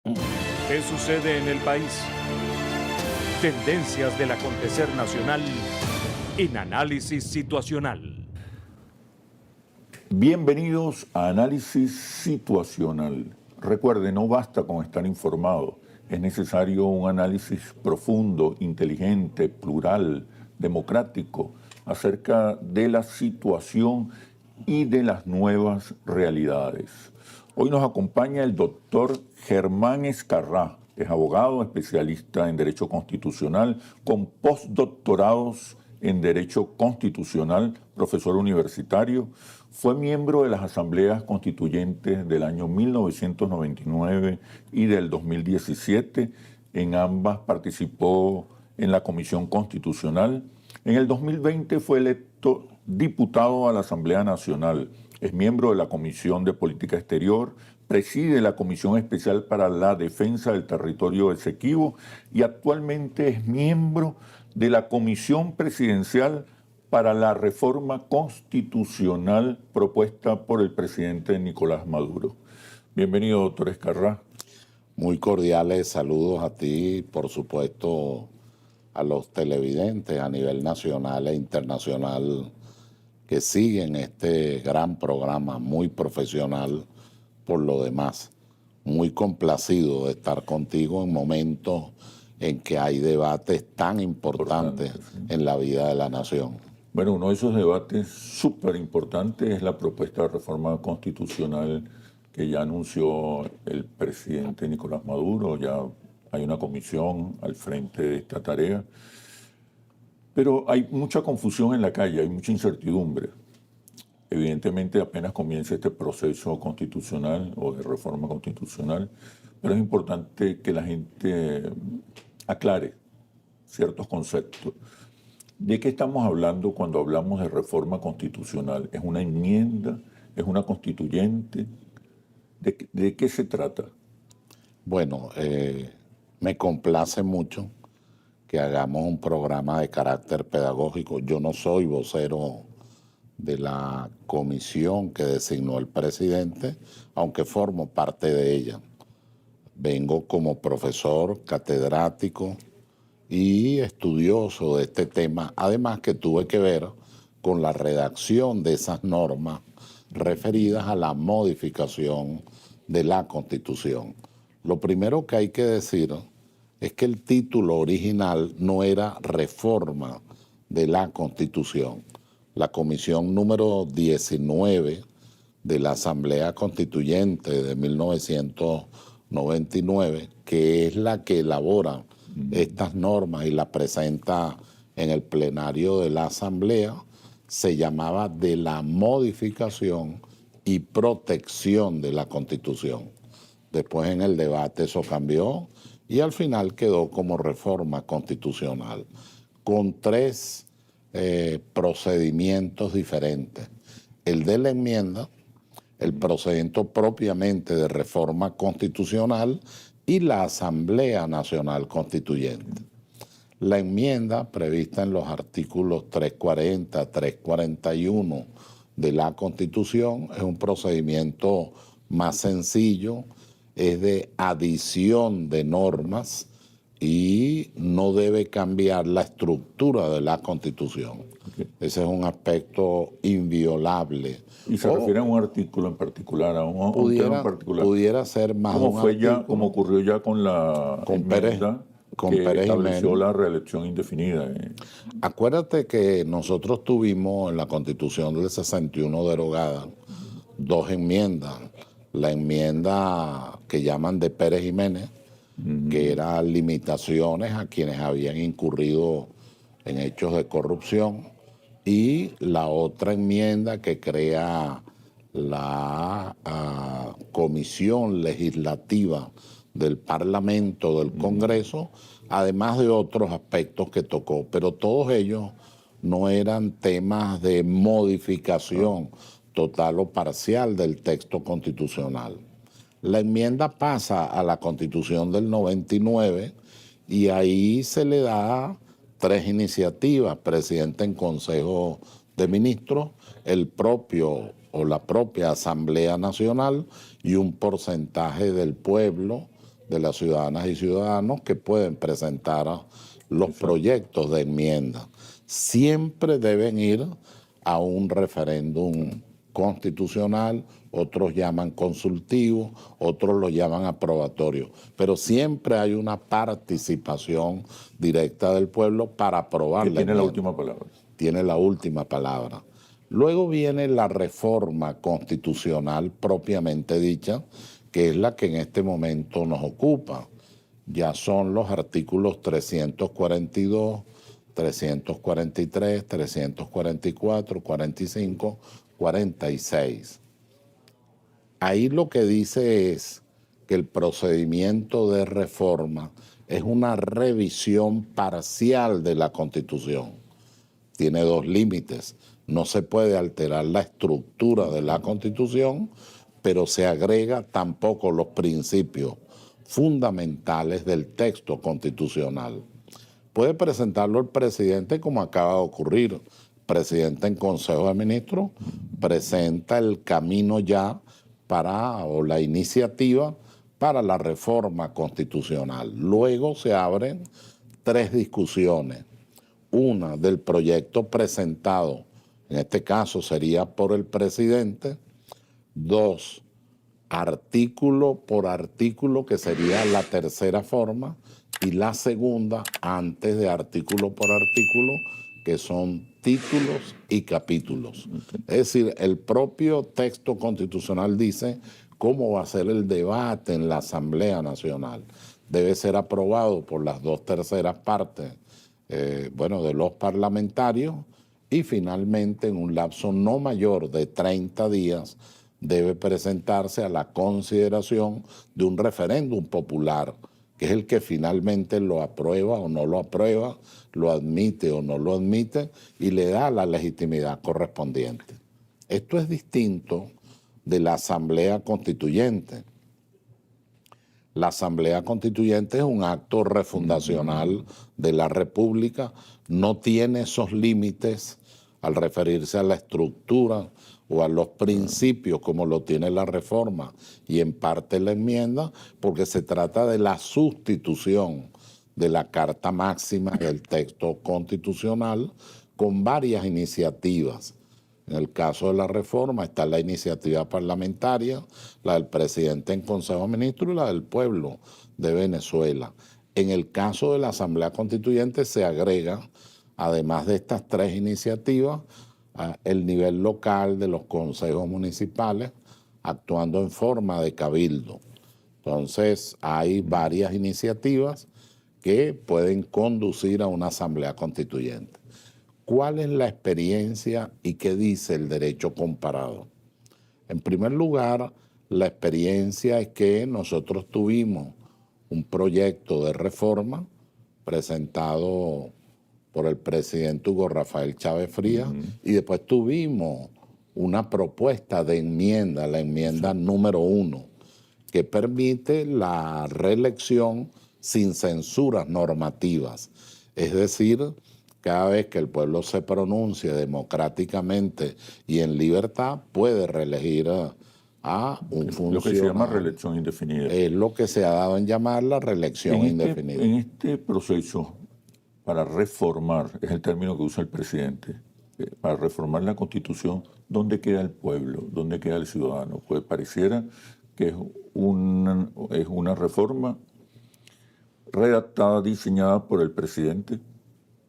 ¿Qué sucede en el país? Tendencias del acontecer nacional en Análisis Situacional. Bienvenidos a Análisis Situacional. Recuerde, no basta con estar informado, es necesario un análisis profundo, inteligente, plural, democrático, acerca de la situación y de las nuevas realidades. Hoy nos acompaña el doctor Germán Escarrá, es abogado, especialista en Derecho Constitucional, con postdoctorados en Derecho Constitucional, profesor universitario. Fue miembro de las Asambleas Constituyentes del año 1999 y del 2017. En ambas participó en la Comisión Constitucional. En el 2020 fue electo diputado a la Asamblea Nacional. Es miembro de la Comisión de Política Exterior, preside la Comisión Especial para la Defensa del Territorio Esequibo y actualmente es miembro de la Comisión Presidencial para la Reforma Constitucional propuesta por el presidente Nicolás Maduro. Bienvenido, doctor Escarrá. Muy cordiales saludos a ti, por supuesto, a los televidentes a nivel nacional e internacional que siguen este gran programa, muy profesional por lo demás. Muy complacido de estar contigo en momentos en que hay debates tan importantes en la vida de la nación. Bueno, uno de esos debates súper importantes es la propuesta de reforma constitucional que ya anunció el presidente Nicolás Maduro. Ya hay una comisión al frente de esta tarea. Pero hay mucha confusión en la calle, hay mucha incertidumbre. Evidentemente apenas comienza este proceso constitucional o de reforma constitucional, pero es importante que la gente aclare ciertos conceptos. ¿De qué estamos hablando cuando hablamos de reforma constitucional? ¿Es una enmienda? ¿Es una constituyente? ¿De qué se trata? Bueno, me complace mucho que hagamos un programa de carácter pedagógico. Yo no soy vocero de la comisión que designó el presidente, aunque formo parte de ella. Vengo como profesor, catedrático y estudioso de este tema, además que tuve que ver con la redacción de esas normas referidas a la modificación de la Constitución. Lo primero que hay que decir es que el título original no era reforma de la Constitución. La comisión número 19 de la Asamblea Constituyente de 1999, que es la que elabora estas normas y las presenta en el plenario de la Asamblea, se llamaba de la modificación y protección de la Constitución. Después en el debate eso cambió y al final quedó como reforma constitucional, con tres procedimientos diferentes. El de la enmienda, el procedimiento propiamente de reforma constitucional y la Asamblea Nacional Constituyente. La enmienda prevista en los artículos 340, 341 de la Constitución es un procedimiento más sencillo, es de adición de normas y no debe cambiar la estructura de la Constitución. Okay. Ese es un aspecto inviolable. ¿Y se refiere a un artículo en particular, a un tema en particular? Pudiera ser más como fue artículo, ya, como ocurrió ya con la enmienda que estableció la reelección indefinida. Acuérdate que nosotros tuvimos en la Constitución del 61 derogada dos enmiendas. La enmienda que llaman de Pérez Jiménez, que era limitaciones a quienes habían incurrido en hechos de corrupción, y la otra enmienda que crea la Comisión Legislativa del Parlamento, del Congreso, además de otros aspectos que tocó, pero todos ellos no eran temas de modificación total o parcial del texto constitucional. La enmienda pasa a la Constitución del 99 y ahí se le da tres iniciativas: presidente en Consejo de Ministros, el propio o la propia Asamblea Nacional y un porcentaje del pueblo de las ciudadanas y ciudadanos que pueden presentar los proyectos de enmienda. Siempre deben ir a un referéndum constitucional, otros llaman consultivo, otros lo llaman aprobatorio, pero siempre hay una participación directa del pueblo para aprobar la tiene la enmienda. última palabra. Tiene la última palabra. Luego viene la reforma constitucional propiamente dicha, que es la que en este momento nos ocupa. Ya son los artículos 342, 343, 344, 45, 46. Ahí lo que dice es que el procedimiento de reforma es una revisión parcial de la Constitución. Tiene dos límites. No se puede alterar la estructura de la Constitución, pero se agrega tampoco los principios fundamentales del texto constitucional. Puede presentarlo el presidente como acaba de ocurrir. El presidente en Consejo de Ministros presenta el camino ya o la iniciativa para la reforma constitucional. Luego se abren tres discusiones. Una del proyecto presentado, en este caso sería por el presidente. Dos, artículo por artículo, que sería la tercera forma. Y la segunda, antes de artículo por artículo, que son títulos y capítulos. Es decir, el propio texto constitucional dice cómo va a ser el debate en la Asamblea Nacional. Debe ser aprobado por las 2/3 partes de los parlamentarios y finalmente en un lapso no mayor de 30 días debe presentarse a la consideración de un referéndum popular, que es el que finalmente lo aprueba o no lo aprueba, lo admite o no lo admite y le da la legitimidad correspondiente. Esto es distinto de la Asamblea Constituyente. La Asamblea Constituyente es un acto refundacional de la República, no tiene esos límites al referirse a la estructura o a los principios como lo tiene la reforma y en parte la enmienda, porque se trata de la sustitución de la Carta Máxima del texto constitucional con varias iniciativas. En el caso de la reforma está la iniciativa parlamentaria, la del presidente en Consejo de Ministros y la del pueblo de Venezuela. En el caso de la Asamblea Constituyente se agrega, además de estas tres iniciativas, el nivel local de los consejos municipales actuando en forma de cabildo. Entonces hay varias iniciativas que pueden conducir a una Asamblea Constituyente. ¿Cuál es la experiencia y qué dice el derecho comparado? En primer lugar, la experiencia es que nosotros tuvimos un proyecto de reforma presentado por el presidente Hugo Rafael Chávez Frías y después tuvimos una propuesta de enmienda, la enmienda número 1, que permite la reelección sin censuras normativas. Es decir, cada vez que el pueblo se pronuncie democráticamente y en libertad, puede reelegir a un funcionario. Lo que se llama reelección indefinida. Es lo que se ha dado en llamar la reelección indefinida. En este proceso, para reformar, es el término que usa el presidente, para reformar la Constitución, ¿dónde queda el pueblo? ¿Dónde queda el ciudadano? Pues pareciera que es una reforma redactada, diseñada por el presidente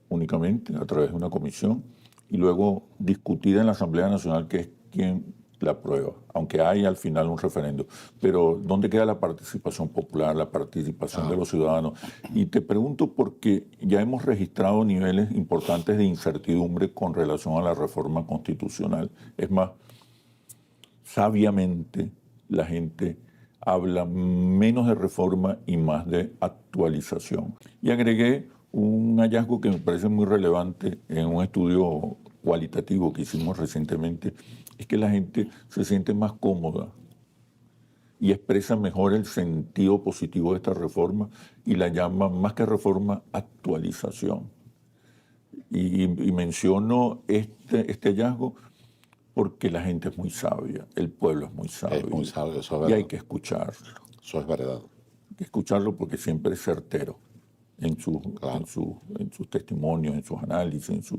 únicamente a través de una comisión y luego discutida en la Asamblea Nacional, que es quien la aprueba, aunque hay al final un referendo. Pero ¿dónde queda la participación popular, la participación de los ciudadanos? Y te pregunto porque ya hemos registrado niveles importantes de incertidumbre con relación a la reforma constitucional. Es más, sabiamente la gente habla menos de reforma y más de actualización. Y agregué un hallazgo que me parece muy relevante en un estudio cualitativo que hicimos recientemente, es que la gente se siente más cómoda y expresa mejor el sentido positivo de esta reforma y la llama, más que reforma, actualización. Y menciono este hallazgo porque la gente es muy sabia, el pueblo es muy sabio. Es muy sabio, eso es y verdad. hay que escucharlo. Eso es verdad. que escucharlo porque siempre es certero en sus testimonios, en sus análisis,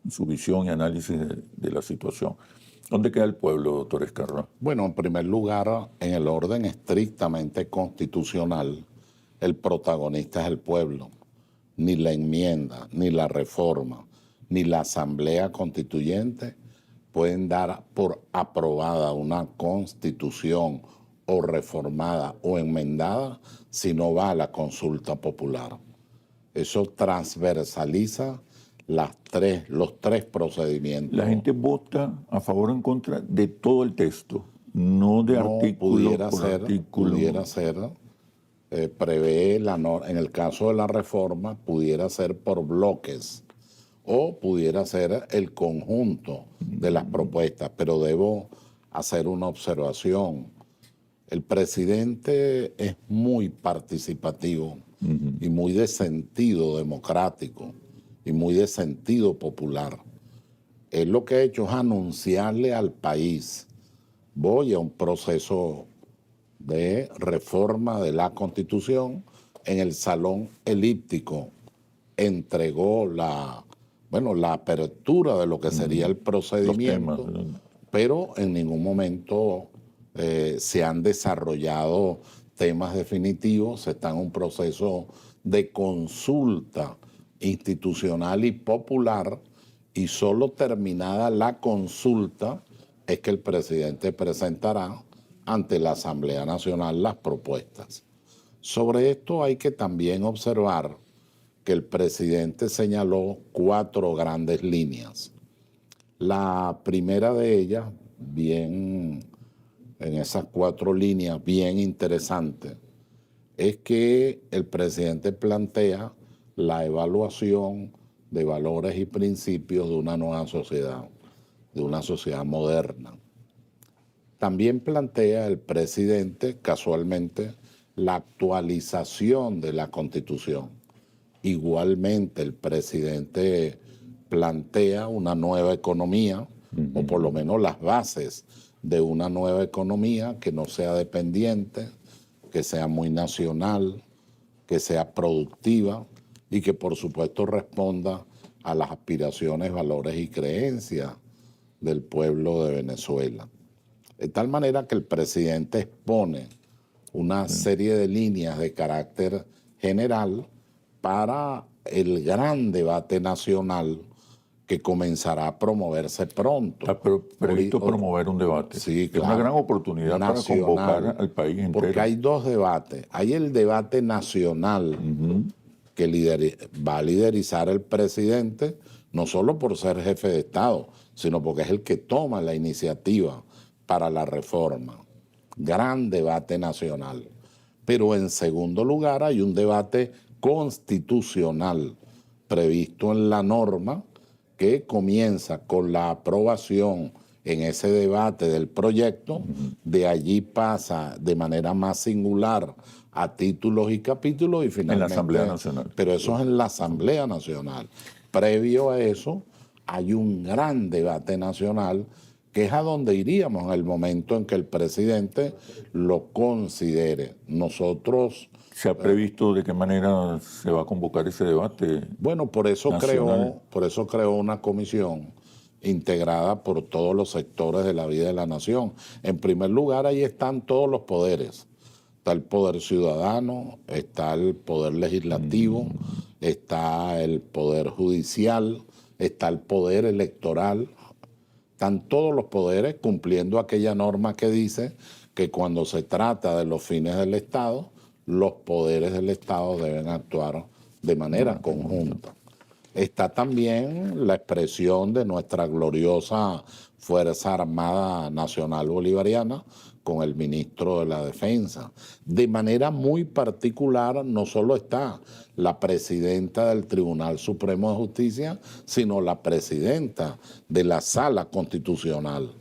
en su visión y análisis de la situación. ¿Dónde queda el pueblo, doctor Escarra? Bueno, en primer lugar, en el orden estrictamente constitucional, el protagonista es el pueblo. Ni la enmienda, ni la reforma, ni la asamblea constituyente pueden dar por aprobada una constitución o reformada o enmendada si no va a la consulta popular. Eso transversaliza los tres procedimientos. La gente vota a favor o en contra de todo el texto, no de artículo por artículo. Pudiera ser, prevé en el caso de la reforma, pudiera ser por bloques o pudiera ser el conjunto de las propuestas, pero debo hacer una observación. El presidente es muy participativo y muy de sentido democrático y muy de sentido popular. Él lo que ha hecho es anunciarle al país: voy a un proceso de reforma de la Constitución. En el Salón Elíptico entregó la apertura de lo que sería el procedimiento, pero en ningún momento se han desarrollado temas definitivos. Está en un proceso de consulta institucional y popular, y solo terminada la consulta es que el presidente presentará ante la Asamblea Nacional las propuestas. Sobre esto hay que también observar que el presidente señaló 4 grandes líneas. La primera de ellas, en esas 4 líneas, bien interesante, es que el presidente plantea la evaluación de valores y principios de una nueva sociedad, de una sociedad moderna. También plantea el presidente, casualmente, la actualización de la Constitución. Igualmente, el presidente plantea una nueva economía, o por lo menos las bases de una nueva economía que no sea dependiente, que sea muy nacional, que sea productiva y que por supuesto responda a las aspiraciones, valores y creencias del pueblo de Venezuela. De tal manera que el presidente expone una serie de líneas de carácter general para el gran debate nacional que comenzará a promoverse pronto. Pero previsto promover un debate. Sí, claro. Es una gran oportunidad nacional, para convocar al país entero. Porque hay 2 debates. Hay el debate nacional que va a liderizar el presidente, no solo por ser jefe de Estado, sino porque es el que toma la iniciativa para la reforma. Gran debate nacional. Pero en segundo lugar hay un debate constitucional previsto en la norma que comienza con la aprobación en ese debate del proyecto, de allí pasa de manera más singular a títulos y capítulos y finalmente... En la Asamblea Nacional. Pero eso es en la Asamblea Nacional. Previo a eso hay un gran debate nacional que es a donde iríamos en el momento en que el presidente lo considere. Nosotros... ¿Se ha previsto de qué manera se va a convocar ese debate? Bueno, por eso creó una comisión integrada por todos los sectores de la vida de la nación. En primer lugar, ahí están todos los poderes. Está el poder ciudadano, está el poder legislativo, está el poder judicial, está el poder electoral. Están todos los poderes cumpliendo aquella norma que dice que cuando se trata de los fines del Estado, los poderes del Estado deben actuar de manera conjunta. Está también la expresión de nuestra gloriosa Fuerza Armada Nacional Bolivariana con el ministro de la Defensa. De manera muy particular, no solo está la presidenta del Tribunal Supremo de Justicia, sino la presidenta de la Sala Constitucional.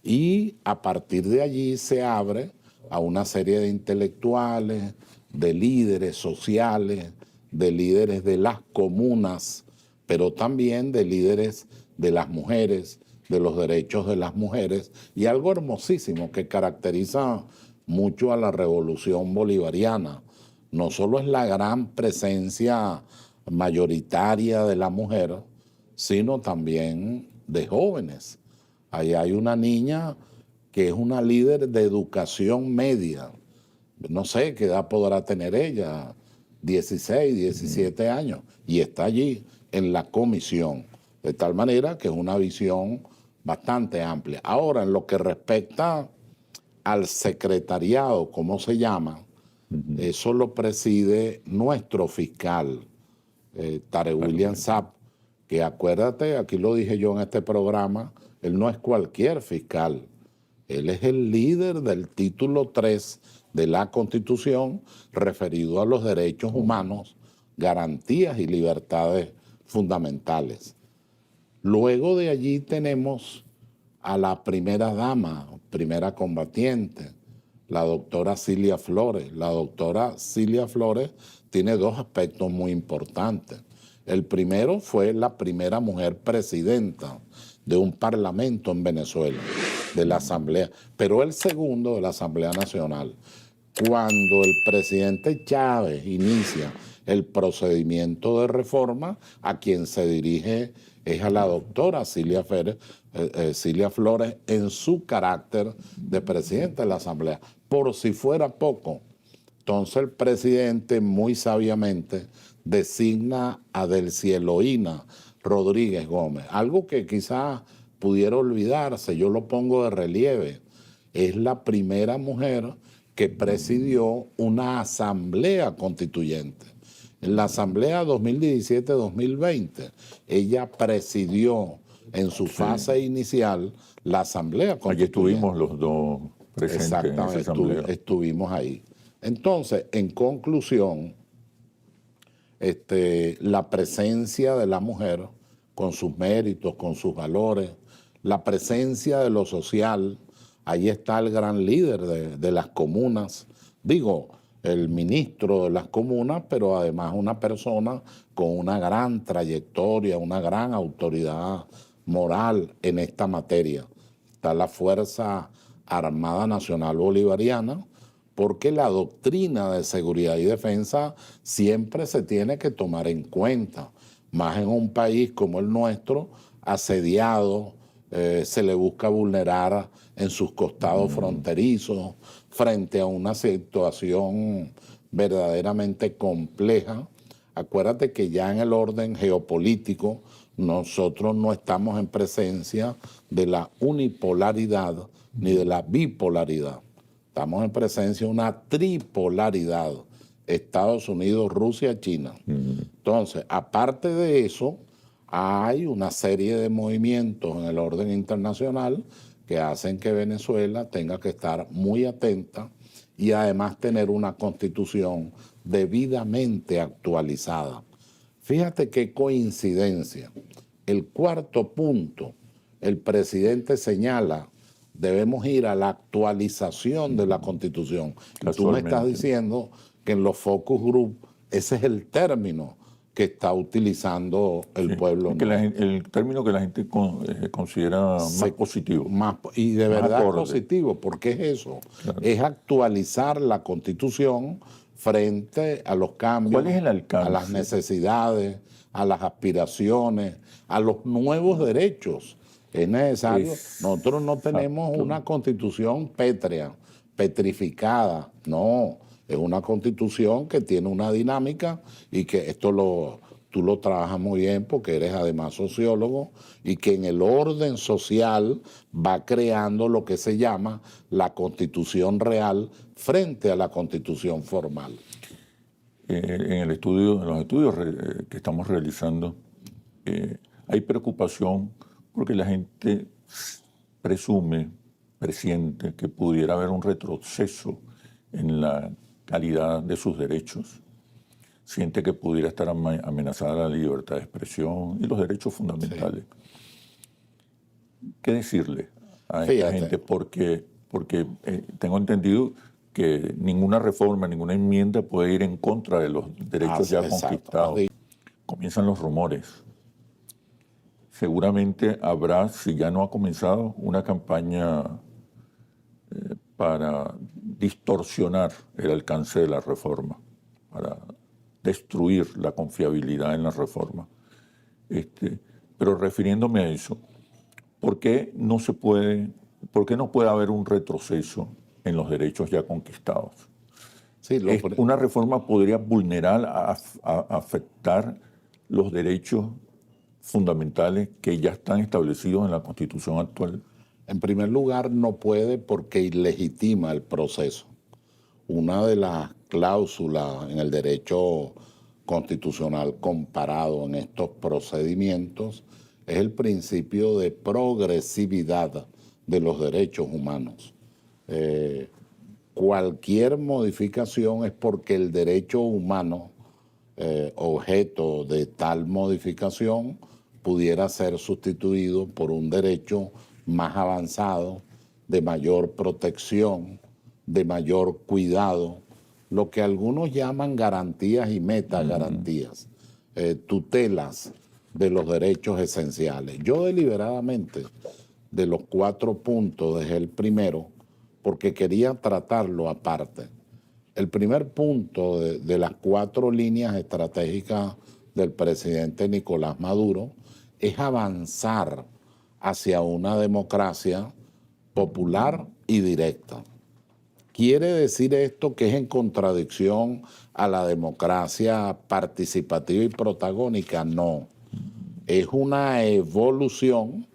Y a partir de allí se abre a una serie de intelectuales, de líderes sociales, de líderes de las comunas, pero también de líderes de las mujeres, de los derechos de las mujeres, y algo hermosísimo que caracteriza mucho a la revolución bolivariana, no solo es la gran presencia mayoritaria de la mujer, sino también de jóvenes. Ahí hay una niña que es una líder de educación media. No sé qué edad podrá tener ella, 16, 17 años, y está allí en la comisión, de tal manera que es una visión bastante amplia. Ahora, en lo que respecta al secretariado, ¿cómo se llama? Eso lo preside nuestro fiscal, Tarek William Saab, que acuérdate, aquí lo dije yo en este programa, él no es cualquier fiscal, él es el líder del título 3 de la Constitución referido a los derechos humanos, garantías y libertades fundamentales. Luego de allí tenemos a la primera dama, primera combatiente, la doctora Cilia Flores. La doctora Cilia Flores tiene dos aspectos muy importantes. El primero fue la primera mujer presidenta de un parlamento en Venezuela, de la Asamblea, pero el segundo de la Asamblea Nacional. Cuando el presidente Chávez inicia el procedimiento de reforma, a quien se dirige es a la doctora Cilia Flores en su carácter de presidente de la Asamblea. Por si fuera poco, entonces el presidente muy sabiamente designa a Delcy Eloína Rodríguez Gómez. Algo que quizás pudiera olvidarse, yo lo pongo de relieve, es la primera mujer que presidió una asamblea constituyente. En la asamblea 2017-2020, ella presidió en su fase inicial la asamblea constituyente. Allí estuvimos los dos presentes en esa asamblea. Estuvimos ahí. Entonces, en conclusión, la presencia de la mujer, con sus méritos, con sus valores, la presencia de lo social, ahí está el gran líder de las comunas, digo, el ministro de las comunas, pero además una persona con una gran trayectoria, una gran autoridad moral en esta materia. Está la Fuerza Armada Nacional Bolivariana, porque la doctrina de seguridad y defensa siempre se tiene que tomar en cuenta, más en un país como el nuestro, asediado, se le busca vulnerar en sus costados fronterizos frente a una situación verdaderamente compleja. Acuérdate que ya en el orden geopolítico nosotros no estamos en presencia de la unipolaridad ni de la bipolaridad. Estamos en presencia de una tripolaridad, Estados Unidos, Rusia, China. Entonces, aparte de eso, hay una serie de movimientos en el orden internacional que hacen que Venezuela tenga que estar muy atenta y además tener una constitución debidamente actualizada. Fíjate qué coincidencia. El cuarto punto, el presidente señala, debemos ir a la actualización de la Constitución. Y tú me estás diciendo que en los focus group ese es el término que está utilizando el pueblo. El término que la gente considera más positivo. Y de verdad es positivo, porque es eso. Claro. Es actualizar la Constitución frente a los cambios, ¿cuál es el alcance? A las necesidades, a las aspiraciones, a los nuevos derechos. Es necesario. Nosotros no tenemos una constitución pétrea, petrificada, no. Es una constitución que tiene una dinámica y que tú lo trabajas muy bien porque eres además sociólogo y que en el orden social va creando lo que se llama la constitución real frente a la constitución formal. En los estudios que estamos realizando, hay preocupación porque la gente presiente que pudiera haber un retroceso en la calidad de sus derechos, siente que pudiera estar amenazada la libertad de expresión y los derechos fundamentales. Sí. ¿Qué decirle a esta gente? Porque tengo entendido que ninguna reforma, ninguna enmienda puede ir en contra de los derechos ya conquistados. Comienzan los rumores. Seguramente habrá, si ya no ha comenzado, una campaña para distorsionar el alcance de la reforma. destruir la confiabilidad en la reforma. Pero refiriéndome a eso, ¿por qué no puede haber un retroceso en los derechos ya conquistados? Sí, Una reforma podría vulnerar, afectar los derechos fundamentales que ya están establecidos en la Constitución actual. En primer lugar, no puede porque ilegitima el proceso. Una de las cláusulas en el derecho constitucional comparado en estos procedimientos es el principio de progresividad de los derechos humanos. Cualquier modificación es porque el derecho humano, objeto de tal modificación, pudiera ser sustituido por un derecho más avanzado, de mayor protección, de mayor cuidado, lo que algunos llaman garantías y metagarantías, tutelas de los derechos esenciales. Yo deliberadamente, de los 4 puntos, dejé el primero porque quería tratarlo aparte. El primer punto de las 4 líneas estratégicas del presidente Nicolás Maduro es avanzar hacia una democracia popular y directa. ¿Quiere decir esto que es en contradicción a la democracia participativa y protagónica? No. Es una evolución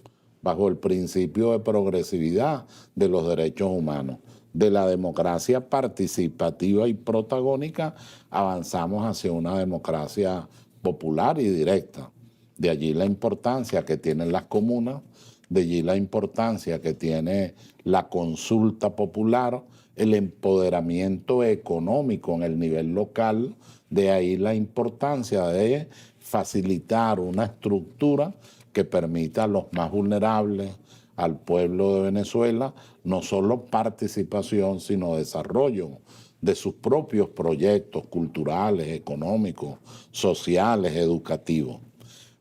bajo el principio de progresividad de los derechos humanos. De la democracia participativa y protagónica avanzamos hacia una democracia popular y directa. De allí la importancia que tienen las comunas, de allí la importancia que tiene la consulta popular, el empoderamiento económico en el nivel local, de ahí la importancia de facilitar una estructura que permita a los más vulnerables, al pueblo de Venezuela, no solo participación, sino desarrollo de sus propios proyectos culturales, económicos, sociales, educativos.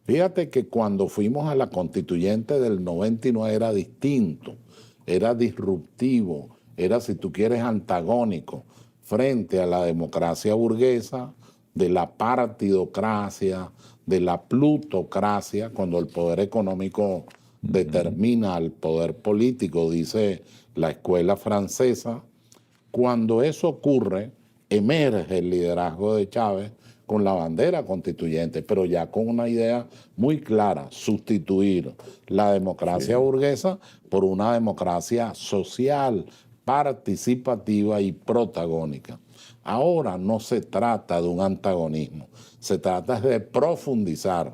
Fíjate que cuando fuimos a la constituyente del 99 era distinto, era disruptivo, era, si tú quieres, antagónico frente a la democracia burguesa, de la partidocracia, de la plutocracia, cuando el poder económico determina al poder político, dice la escuela francesa. Cuando eso ocurre, emerge el liderazgo de Chávez con la bandera constituyente, pero ya con una idea muy clara: sustituir la democracia burguesa por una democracia social, participativa y protagónica. Ahora no se trata de un antagonismo, se trata de profundizar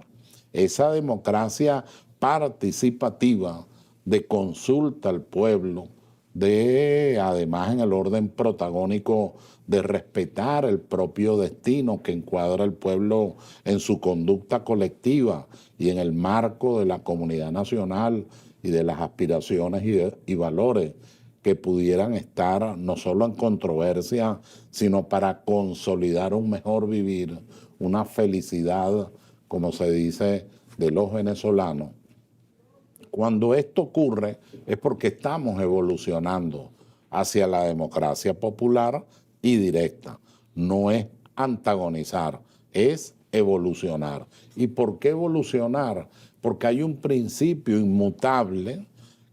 esa democracia participativa de consulta al pueblo, además en el orden protagónico de respetar el propio destino que encuadra el pueblo en su conducta colectiva y en el marco de la comunidad nacional y de las aspiraciones y valores que pudieran estar no solo en controversia, sino para consolidar un mejor vivir, una felicidad, como se dice, de los venezolanos. Cuando esto ocurre es porque estamos evolucionando hacia la democracia popular y directa. No es antagonizar, es evolucionar. ¿Y por qué evolucionar? Porque hay un principio inmutable,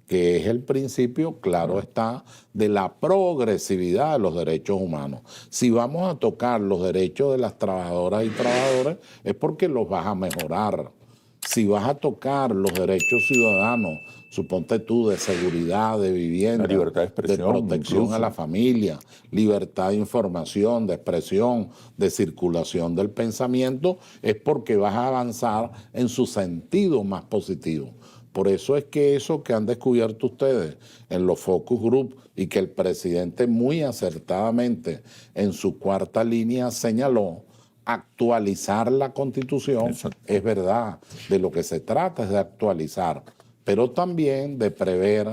que es el principio, claro está, de la progresividad de los derechos humanos. Si vamos a tocar los derechos de las trabajadoras y trabajadores, es porque los vas a mejorar. Si vas a tocar los derechos ciudadanos, suponte tú, de seguridad, de vivienda, la libertad de expresión, de protección incluso a la familia, libertad de información, de expresión, de circulación del pensamiento, es porque vas a avanzar en su sentido más positivo. Por eso es que eso que han descubierto ustedes en los focus group y que el presidente muy acertadamente en su 4ª línea señaló, actualizar la Constitución. Exacto. Es verdad, de lo que se trata es de actualizar, pero también de prever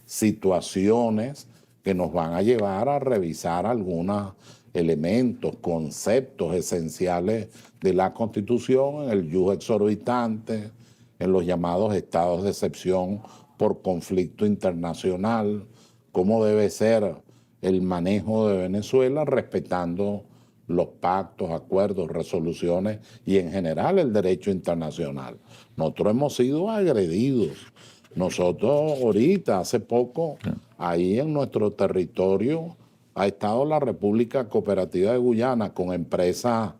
situaciones que nos van a llevar a revisar algunos elementos, conceptos esenciales de la Constitución, en el ius exorbitante, en los llamados estados de excepción por conflicto internacional, cómo debe ser el manejo de Venezuela respetando los pactos, acuerdos, resoluciones y en general el derecho internacional. Nosotros hemos sido agredidos. Nosotros ahorita, hace poco, ahí en nuestro territorio ha estado la República Cooperativa de Guyana con empresas,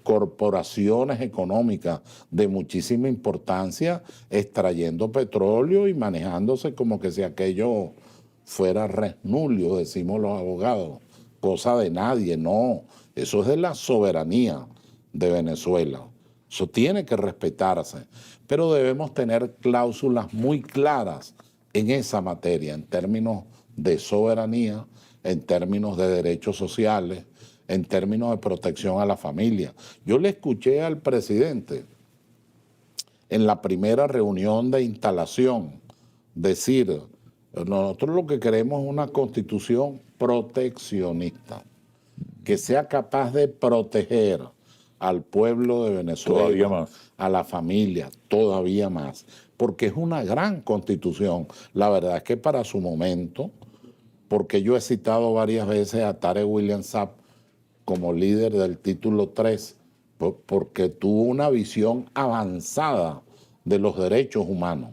corporaciones económicas de muchísima importancia, extrayendo petróleo y manejándose como que si aquello fuera res nullius, decimos los abogados, cosa de nadie. No, eso es de la soberanía de Venezuela. Eso tiene que respetarse, pero debemos tener cláusulas muy claras en esa materia, en términos de soberanía, en términos de derechos sociales, en términos de protección a la familia. Yo le escuché al presidente en la primera reunión de instalación decir: nosotros lo que queremos es una constitución proteccionista, que sea capaz de proteger al pueblo de Venezuela, Todavía más. a la familia, todavía más, porque es una gran constitución. La verdad es que para su momento, porque yo he citado varias veces a Tarek William Saab como líder del título 3, porque tuvo una visión avanzada de los derechos humanos.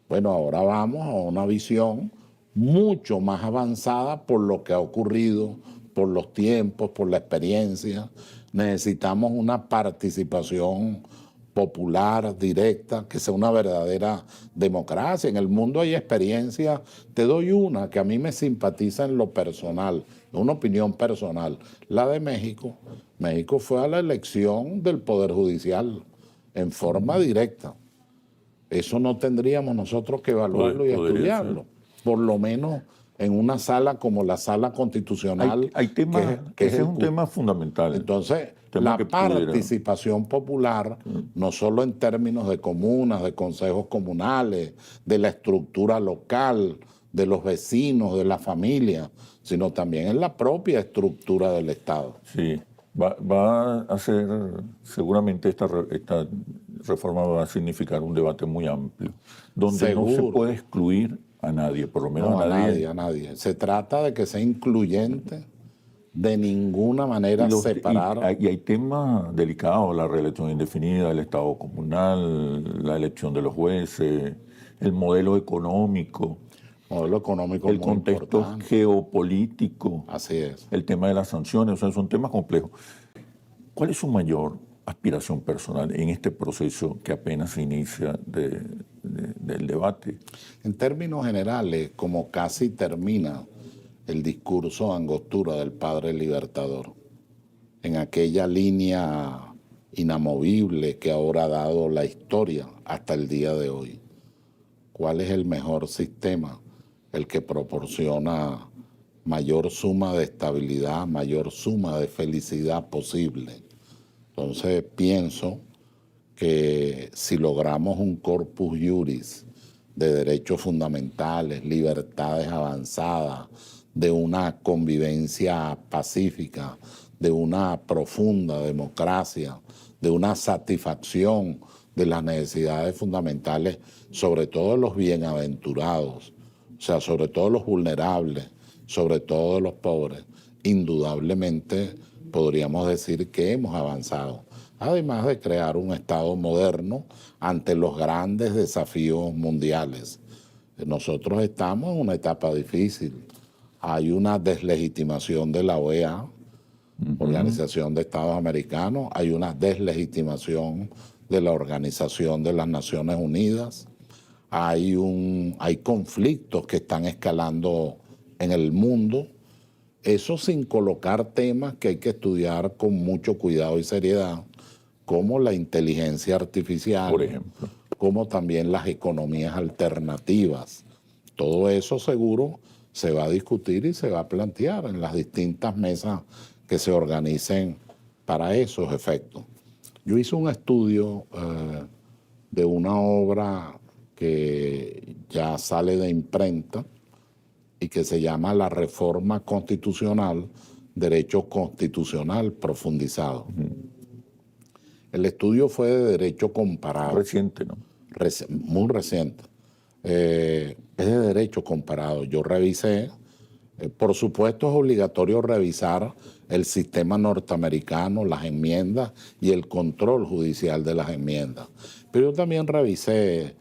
Bueno, ahora vamos a una visión mucho más avanzada por lo que ha ocurrido, por los tiempos, por la experiencia. Necesitamos una participación popular, directa, que sea una verdadera democracia. En el mundo hay experiencias, te doy una que a mí me simpatiza en lo personal, una opinión personal, la de México. México fue a la elección del Poder Judicial en forma directa. Eso no tendríamos nosotros que evaluarlo y estudiarlo, por lo menos en una sala como la Sala Constitucional. Hay temas, ese es un tema fundamental. Entonces, la participación popular, no solo en términos de comunas, de consejos comunales, de la estructura local, de los vecinos, de la familia, sino también en la propia estructura del Estado. Sí, va a ser, seguramente esta reforma va a significar un debate muy amplio, donde Seguro. no se puede excluir a nadie, por lo menos No, a nadie. a nadie. Se trata de que sea incluyente, de ninguna manera separar. Y hay temas delicados: la reelección indefinida, el Estado comunal, la elección de los jueces, el modelo económico, el contexto importante. geopolítico. Así es. El tema de las sanciones, o sea, son temas complejos. ¿Cuál es su mayor aspiración personal en este proceso que apenas se inicia del debate? En términos generales, como casi termina el discurso de Angostura del Padre Libertador, en aquella línea inamovible que ahora ha dado la historia hasta el día de hoy. ¿Cuál es el mejor sistema? El que proporciona mayor suma de estabilidad, mayor suma de felicidad posible. Entonces pienso que si logramos un corpus juris de derechos fundamentales, libertades avanzadas, de una convivencia pacífica, de una profunda democracia, de una satisfacción de las necesidades fundamentales, sobre todo los bienaventurados, o sea, sobre todo los vulnerables, sobre todo los pobres, indudablemente podríamos decir que hemos avanzado, además de crear un Estado moderno ante los grandes desafíos mundiales. Nosotros estamos en una etapa difícil. Hay una deslegitimación de la OEA, Organización de Estados Americanos, hay una deslegitimación de la Organización de las Naciones Unidas, hay conflictos que están escalando en el mundo. Eso sin colocar temas que hay que estudiar con mucho cuidado y seriedad, como la inteligencia artificial, por ejemplo, como también las economías alternativas. Todo eso seguro se va a discutir y se va a plantear en las distintas mesas que se organicen para esos efectos. Yo hice un estudio de una obra que ya sale de imprenta y que se llama La Reforma Constitucional, Derecho Constitucional Profundizado. El estudio fue de derecho comparado. Reciente, ¿no? Muy reciente. Es de derecho comparado. Yo revisé, por supuesto es obligatorio revisar el sistema norteamericano, las enmiendas y el control judicial de las enmiendas. Pero yo también revisé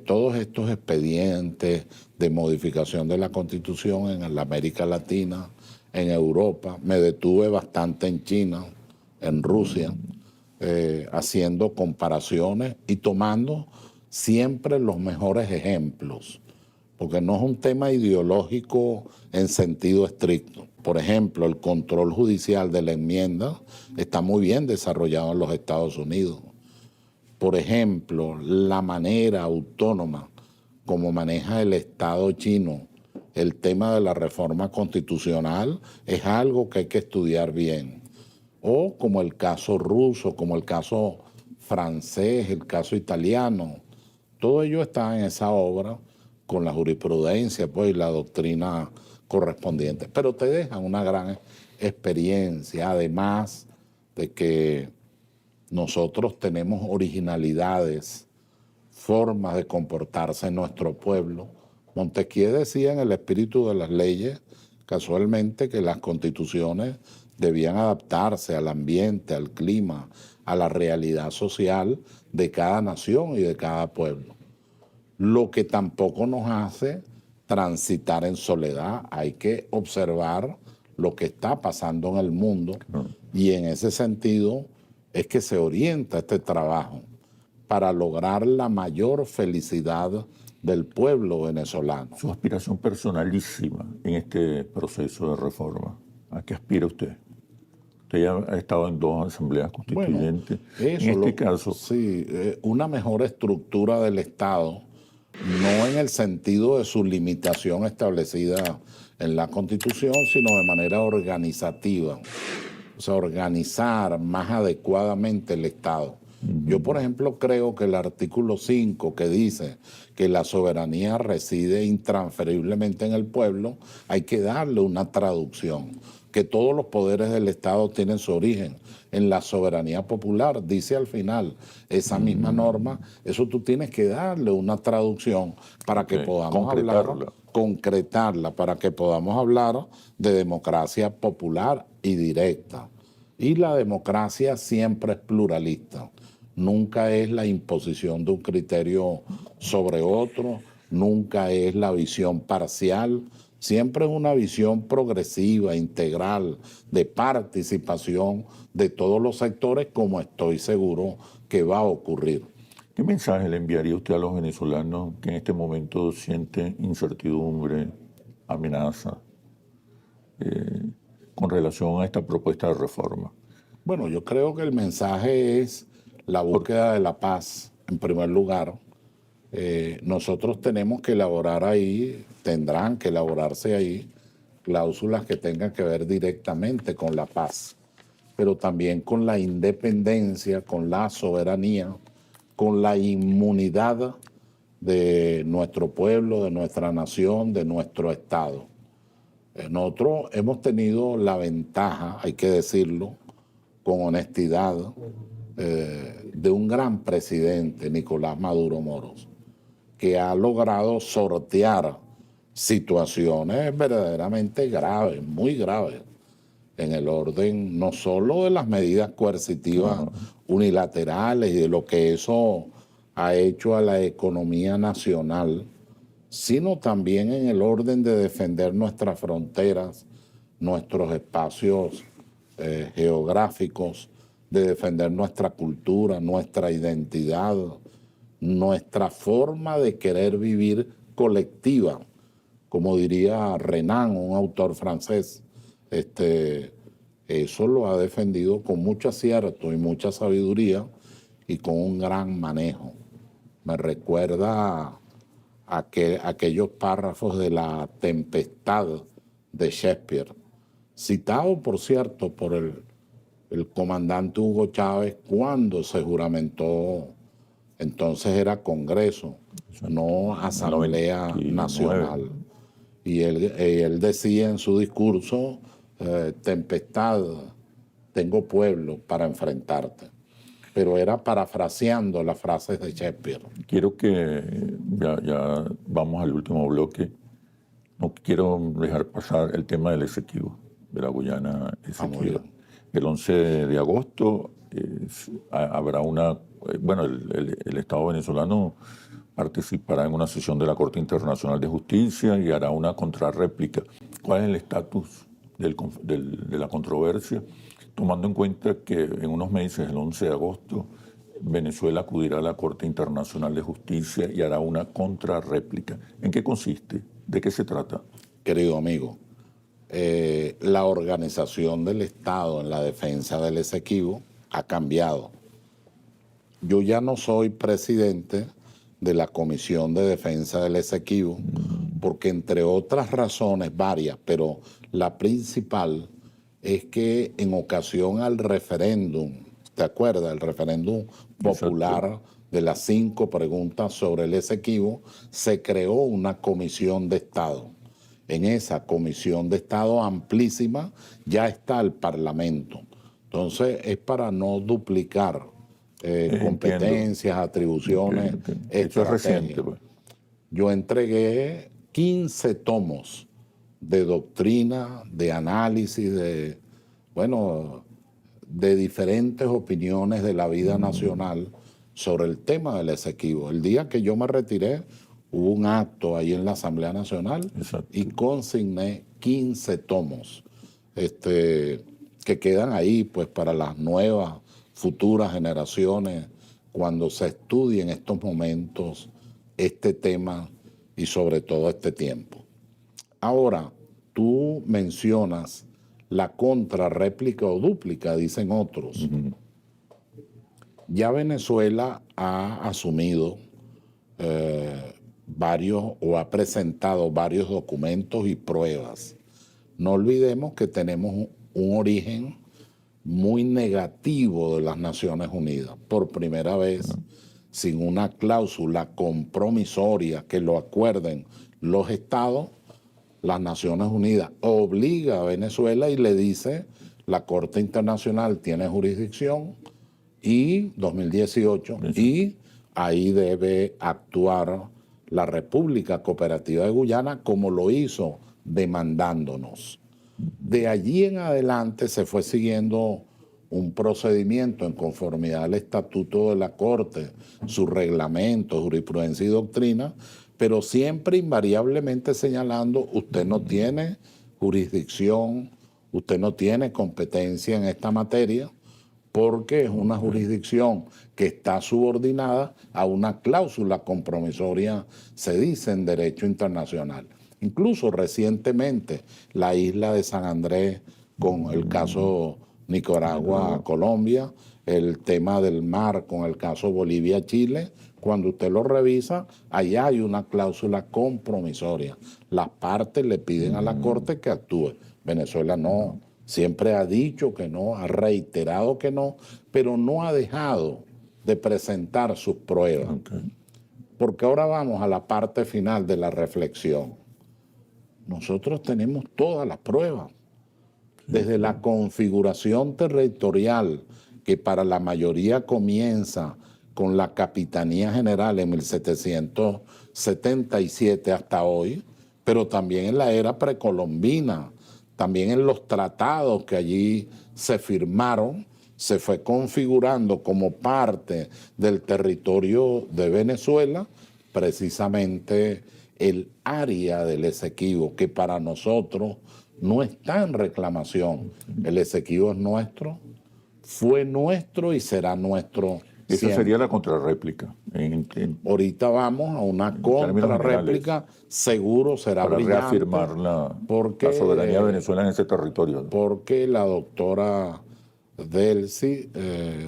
todos estos expedientes de modificación de la Constitución en la América Latina, en Europa. Me detuve bastante en China, en Rusia, haciendo comparaciones y tomando siempre los mejores ejemplos, porque no es un tema ideológico en sentido estricto. Por ejemplo, el control judicial de la enmienda está muy bien desarrollado en los Estados Unidos. Por ejemplo, la manera autónoma como maneja el Estado chino el tema de la reforma constitucional es algo que hay que estudiar bien. O como el caso ruso, como el caso francés, el caso italiano. Todo ello está en esa obra con la jurisprudencia pues, y la doctrina correspondiente. Pero te dejan una gran experiencia, además de que nosotros tenemos originalidades, formas de comportarse en nuestro pueblo. Montesquieu decía en El espíritu de las leyes, casualmente, que las constituciones debían adaptarse al ambiente, al clima, a la realidad social de cada nación y de cada pueblo. Lo que tampoco nos hace transitar en soledad. Hay que observar lo que está pasando en el mundo y en ese sentido es que se orienta este trabajo para lograr la mayor felicidad del pueblo venezolano. Su aspiración personalísima en este proceso de reforma, ¿a qué aspira usted? Usted ya ha estado en 2 asambleas constituyentes. Bueno, eso, en este caso, sí, una mejor estructura del Estado, no en el sentido de su limitación establecida en la Constitución, sino de manera organizativa. O sea, organizar más adecuadamente el Estado. Yo, por ejemplo, creo que el artículo 5, que dice que la soberanía reside intransferiblemente en el pueblo, hay que darle una traducción. Que todos los poderes del Estado tienen su origen en la soberanía popular, dice al final esa misma norma. Eso tú tienes que darle una traducción para que podamos concretarla, para que podamos hablar de democracia popular y directa. Y la democracia siempre es pluralista. Nunca es la imposición de un criterio sobre otro, nunca es la visión parcial, siempre es una visión progresiva, integral, de participación de todos los sectores, como estoy seguro que va a ocurrir. ¿Qué mensaje le enviaría usted a los venezolanos que en este momento sienten incertidumbre, amenaza, con relación a esta propuesta de reforma? Bueno, yo creo que el mensaje es la búsqueda de la paz, en primer lugar. Nosotros tenemos que elaborar ahí, tendrán que elaborarse ahí, cláusulas que tengan que ver directamente con la paz, pero también con la independencia, con la soberanía, con la inmunidad de nuestro pueblo, de nuestra nación, de nuestro Estado. Nosotros hemos tenido la ventaja, hay que decirlo, con honestidad, de un gran presidente, Nicolás Maduro Moros, que ha logrado sortear situaciones verdaderamente graves, muy graves, en el orden no solo de las medidas coercitivas unilaterales y de lo que eso ha hecho a la economía nacional, sino también en el orden de defender nuestras fronteras, nuestros espacios geográficos, de defender nuestra cultura, nuestra identidad, nuestra forma de querer vivir colectiva, como diría Renan, un autor francés. Eso lo ha defendido con mucho acierto y mucha sabiduría y con un gran manejo. Me recuerda aquellos párrafos de La Tempestad de Shakespeare, citado, por cierto, por el comandante Hugo Chávez cuando se juramentó, entonces era Congreso, no Asamblea Nacional. Y él decía en su discurso, tempestad, tengo pueblo para enfrentarte. Pero era parafraseando las frases de Shakespeare. Quiero que, ya vamos al último bloque, no quiero dejar pasar el tema del Esequibo. de la Guyana Muy Esequiba. bien. El 11 de agosto habrá una, bueno, el Estado venezolano participará en una sesión de la Corte Internacional de Justicia y hará una contrarréplica. ¿Cuál es el estatus de la controversia? Tomando en cuenta que en unos meses, el 11 de agosto, Venezuela acudirá a la Corte Internacional de Justicia y hará una contrarréplica. ¿En qué consiste? ¿De qué se trata? Querido amigo, la organización del Estado en la defensa del Esequibo ha cambiado. Yo ya no soy presidente de la Comisión de Defensa del Esequibo, porque entre otras razones, varias, pero la principal es que en ocasión al referéndum, ¿te acuerdas? El referéndum popular. Exacto. De las 5 preguntas sobre el Esequibo, se creó una comisión de Estado. En esa comisión de Estado amplísima ya está el Parlamento. Entonces es para no duplicar competencias, atribuciones, Esto es reciente, estrategias. pues. Yo entregué 15 tomos de doctrina, de análisis, de diferentes opiniones de la vida nacional sobre el tema del Esequibo. El día que yo me retiré, hubo un acto ahí en la Asamblea Nacional. Exacto. Y consigné 15 tomos que quedan ahí pues para las nuevas, futuras generaciones, cuando se estudie en estos momentos este tema y sobre todo este tiempo. Ahora, tú mencionas la contrarréplica o dúplica, dicen otros. Ya Venezuela ha asumido varios o ha presentado varios documentos y pruebas. No olvidemos que tenemos un origen muy negativo de las Naciones Unidas. Por primera vez, sin una cláusula compromisoria que lo acuerden los estados, las Naciones Unidas obliga a Venezuela y le dice: la Corte Internacional tiene jurisdicción y 2018 y ahí debe actuar la República Cooperativa de Guyana, como lo hizo demandándonos. De allí en adelante se fue siguiendo un procedimiento en conformidad al estatuto de la Corte, su reglamento, jurisprudencia y doctrina, pero siempre invariablemente señalando: usted no tiene jurisdicción, usted no tiene competencia en esta materia, porque es una jurisdicción que está subordinada a una cláusula compromisoria, se dice en derecho internacional. Incluso recientemente la isla de San Andrés, con el caso Nicaragua-Colombia, el tema del mar con el caso Bolivia-Chile, cuando usted lo revisa, allá hay una cláusula compromisoria. Las partes le piden a la Corte que actúe. Venezuela no, siempre ha dicho que no, ha reiterado que no, pero no ha dejado de presentar sus pruebas. Porque ahora vamos a la parte final de la reflexión. Nosotros tenemos todas las pruebas, desde la configuración territorial, que para la mayoría comienza con la Capitanía General en 1777 hasta hoy, pero también en la era precolombina, también en los tratados que allí se firmaron, se fue configurando como parte del territorio de Venezuela, precisamente el área del Esequibo, que para nosotros no está en reclamación. El Esequibo es nuestro, fue nuestro y será nuestro. Esa sería la contrarréplica. Ahorita vamos a una contrarréplica, seguro será para brillante. Para reafirmar la soberanía de Venezuela en ese territorio. Porque la doctora Delcy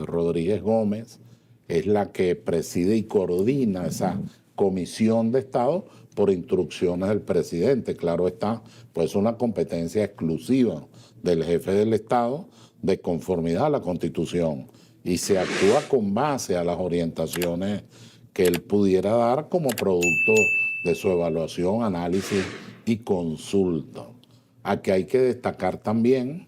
Rodríguez Gómez es la que preside y coordina esa comisión de Estado por instrucciones del presidente. Claro está, pues es una competencia exclusiva del jefe del Estado de conformidad a la Constitución, y se actúa con base a las orientaciones que él pudiera dar como producto de su evaluación, análisis y consulta. Aquí hay que destacar también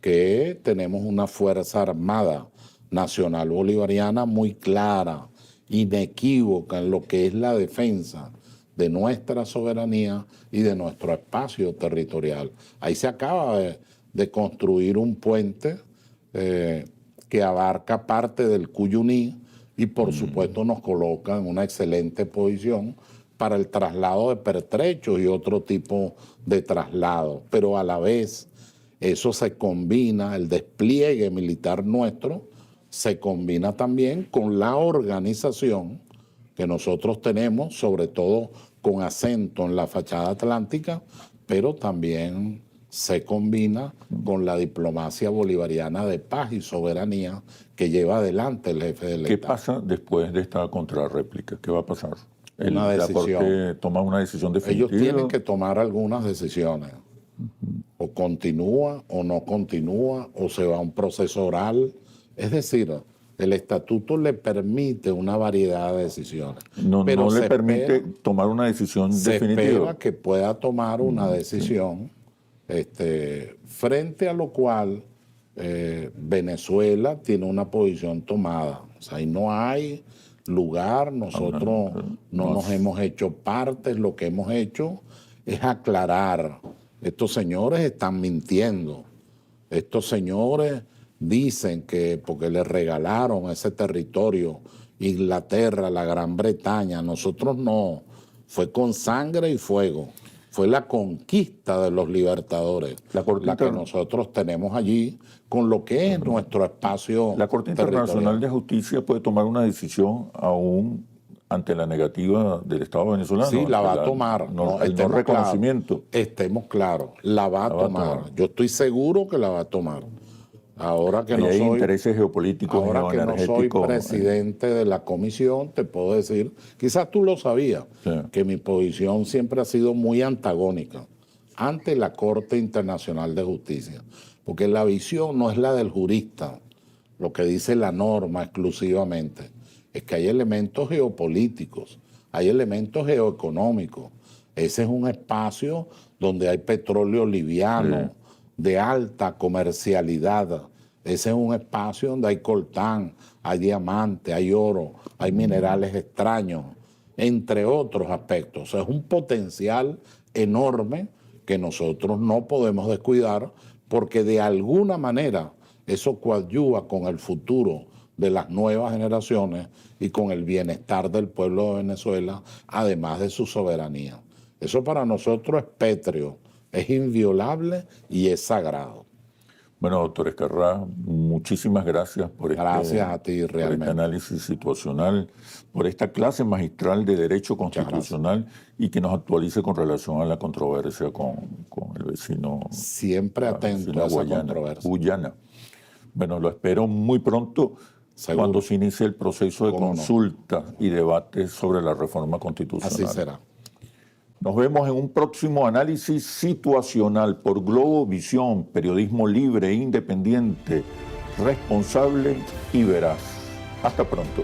que tenemos una Fuerza Armada Nacional Bolivariana muy clara, inequívoca en lo que es la defensa de nuestra soberanía y de nuestro espacio territorial. Ahí se acaba de de construir un puente que abarca parte del Cuyuní y por supuesto nos coloca en una excelente posición para el traslado de pertrechos y otro tipo de traslado. Pero a la vez eso se combina, el despliegue militar nuestro se combina también con la organización que nosotros tenemos, sobre todo con acento en la fachada atlántica, pero también se combina con la diplomacia bolivariana de paz y soberanía que lleva adelante el jefe del ¿Qué Estado. pasa después de esta contrarréplica? ¿Qué va a pasar? Una ¿La decisión. Corte toma una decisión definitiva? Ellos tienen que tomar algunas decisiones. O continúa o no continúa, o se va a un proceso oral. Es decir, el estatuto le permite una variedad de decisiones. Pero no le permite espera, tomar una decisión definitiva. Se espera que pueda tomar una decisión, frente a lo cual Venezuela tiene una posición tomada. O sea, ahí no hay lugar, nosotros no nos hemos hecho parte, lo que hemos hecho es aclarar. Estos señores están mintiendo. Estos señores dicen que porque le regalaron ese territorio, Inglaterra, la Gran Bretaña, nosotros no. Fue con sangre y fuego. Fue la conquista de los libertadores, la que nosotros tenemos allí, con lo que es nuestro espacio La Corte Internacional de Justicia puede tomar una decisión aún ante la negativa del Estado venezolano. Sí, la va a tomar. El no reconocimiento. Estemos claros, la va a tomar. Yo estoy seguro que la va a tomar. Ahora que no hay soy intereses geopolíticos, ahora que no soy presidente de la comisión, te puedo decir, quizás tú lo sabías, sí, que mi posición siempre ha sido muy antagónica ante la Corte Internacional de Justicia, porque la visión no es la del jurista, lo que dice la norma exclusivamente, es que hay elementos geopolíticos, hay elementos geoeconómicos. Ese es un espacio donde hay petróleo liviano, sí, de alta comercialidad. Ese es un espacio donde hay coltán, hay diamante, hay oro, hay minerales extraños, entre otros aspectos. O sea, es un potencial enorme que nosotros no podemos descuidar porque de alguna manera eso coadyuva con el futuro de las nuevas generaciones y con el bienestar del pueblo de Venezuela, además de su soberanía. Eso para nosotros es pétreo, es inviolable y es sagrado. Bueno, doctor Ezcarrá, muchísimas gracias por gracias a ti, realmente, por este análisis situacional, por esta clase magistral de Derecho Constitucional y que nos actualice con relación a la controversia con el vecino. Siempre atento a esa controversia. Guyana. Bueno, lo espero muy pronto. Seguro. Cuando se inicie el proceso de consulta y debate sobre la reforma constitucional. Así será. Nos vemos en un próximo análisis situacional por Globovisión, periodismo libre, independiente, responsable y veraz. Hasta pronto.